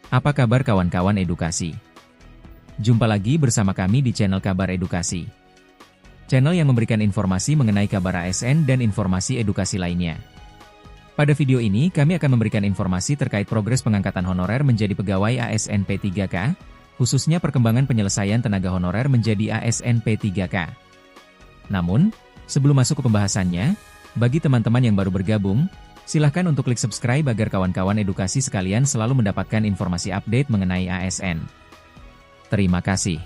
Apa kabar kawan-kawan edukasi? Jumpa lagi bersama kami di channel Kabar Edukasi. Channel yang memberikan informasi mengenai kabar ASN dan informasi edukasi lainnya. Pada video ini kami akan memberikan informasi terkait progres pengangkatan honorer menjadi pegawai ASN P3K, khususnya perkembangan penyelesaian tenaga honorer menjadi ASN P3K. Namun, sebelum masuk ke pembahasannya, bagi teman-teman yang baru bergabung, silahkan untuk klik subscribe agar kawan-kawan edukasi sekalian selalu mendapatkan informasi update mengenai ASN. Terima kasih.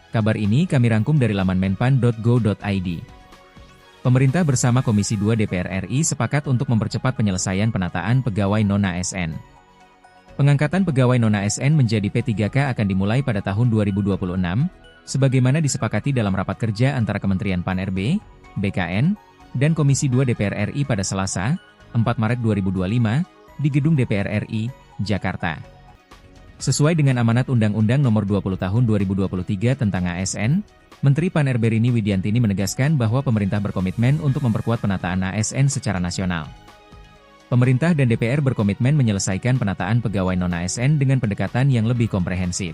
Kabar ini kami rangkum dari laman menpan.go.id. Pemerintah bersama Komisi 2 DPR RI sepakat untuk mempercepat penyelesaian penataan pegawai non-ASN. Pengangkatan pegawai non-ASN menjadi P3K akan dimulai pada tahun 2026, sebagaimana disepakati dalam rapat kerja antara Kementerian Pan-RB, BKN, dan Komisi 2 DPR RI pada Selasa, 4 Maret 2025, di Gedung DPR RI, Jakarta. Sesuai dengan amanat Undang-Undang Nomor 20 Tahun 2023 tentang ASN, Menteri Pan-RB Rini Widiantini menegaskan bahwa pemerintah berkomitmen untuk memperkuat penataan ASN secara nasional. Pemerintah dan DPR berkomitmen menyelesaikan penataan pegawai non-ASN dengan pendekatan yang lebih komprehensif.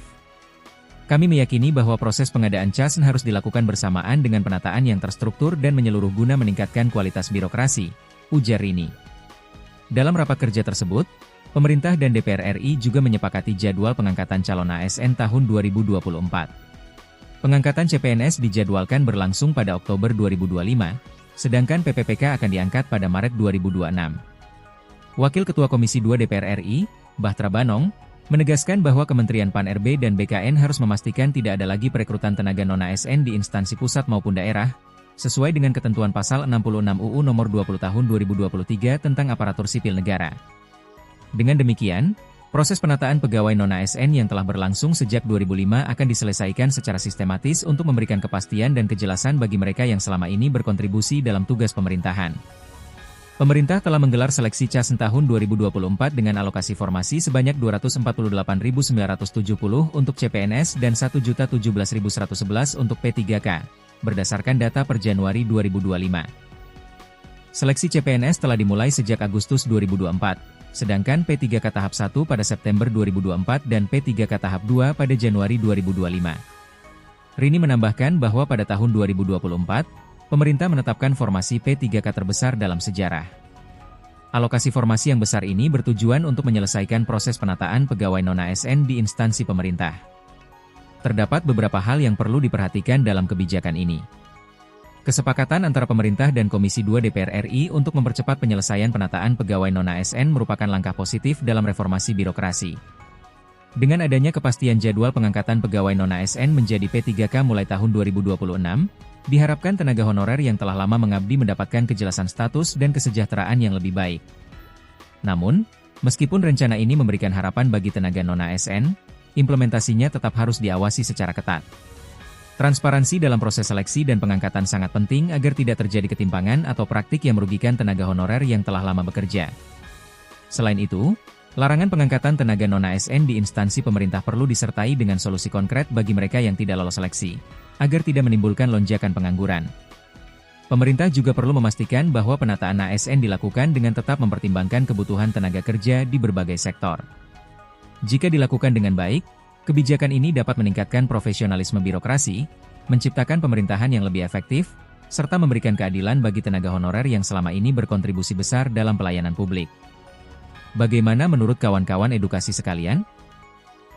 Kami meyakini bahwa proses pengadaan CASN harus dilakukan bersamaan dengan penataan yang terstruktur dan menyeluruh guna meningkatkan kualitas birokrasi, ujar Rini. Dalam rapat kerja tersebut, pemerintah dan DPR RI juga menyepakati jadwal pengangkatan calon ASN tahun 2024. Pengangkatan CPNS dijadwalkan berlangsung pada Oktober 2025, sedangkan PPPK akan diangkat pada Maret 2026. Wakil Ketua Komisi 2 DPR RI, Bahtera Banong, menegaskan bahwa Kementerian Pan-RB dan BKN harus memastikan tidak ada lagi perekrutan tenaga non-ASN di instansi pusat maupun daerah, sesuai dengan ketentuan Pasal 66 UU Nomor 20 Tahun 2023 tentang Aparatur Sipil Negara. Dengan demikian, proses penataan pegawai non-ASN yang telah berlangsung sejak 2005 akan diselesaikan secara sistematis untuk memberikan kepastian dan kejelasan bagi mereka yang selama ini berkontribusi dalam tugas pemerintahan. Pemerintah telah menggelar seleksi CASN tahun 2024 dengan alokasi formasi sebanyak 248.970 untuk CPNS dan 1.017.111 untuk P3K, berdasarkan data per Januari 2025. Seleksi CPNS telah dimulai sejak Agustus 2024. Sedangkan P3K tahap 1 pada September 2024 dan P3K tahap 2 pada Januari 2025. Rini menambahkan bahwa pada tahun 2024, pemerintah menetapkan formasi P3K terbesar dalam sejarah. Alokasi formasi yang besar ini bertujuan untuk menyelesaikan proses penataan pegawai non-ASN di instansi pemerintah. Terdapat beberapa hal yang perlu diperhatikan dalam kebijakan ini. Kesepakatan antara pemerintah dan Komisi 2 DPR RI untuk mempercepat penyelesaian penataan pegawai non-ASN merupakan langkah positif dalam reformasi birokrasi. Dengan adanya kepastian jadwal pengangkatan pegawai non-ASN menjadi P3K mulai tahun 2026, diharapkan tenaga honorer yang telah lama mengabdi mendapatkan kejelasan status dan kesejahteraan yang lebih baik. Namun, meskipun rencana ini memberikan harapan bagi tenaga non-ASN, implementasinya tetap harus diawasi secara ketat. Transparansi dalam proses seleksi dan pengangkatan sangat penting agar tidak terjadi ketimpangan atau praktik yang merugikan tenaga honorer yang telah lama bekerja. Selain itu, larangan pengangkatan tenaga non-ASN di instansi pemerintah perlu disertai dengan solusi konkret bagi mereka yang tidak lolos seleksi, agar tidak menimbulkan lonjakan pengangguran. Pemerintah juga perlu memastikan bahwa penataan ASN dilakukan dengan tetap mempertimbangkan kebutuhan tenaga kerja di berbagai sektor. Jika dilakukan dengan baik, kebijakan ini dapat meningkatkan profesionalisme birokrasi, menciptakan pemerintahan yang lebih efektif, serta memberikan keadilan bagi tenaga honorer yang selama ini berkontribusi besar dalam pelayanan publik. Bagaimana menurut kawan-kawan edukasi sekalian?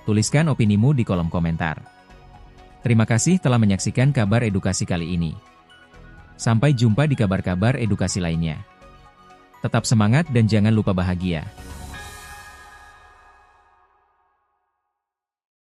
Tuliskan opinimu di kolom komentar. Terima kasih telah menyaksikan kabar edukasi kali ini. Sampai jumpa di kabar-kabar edukasi lainnya. Tetap semangat dan jangan lupa bahagia.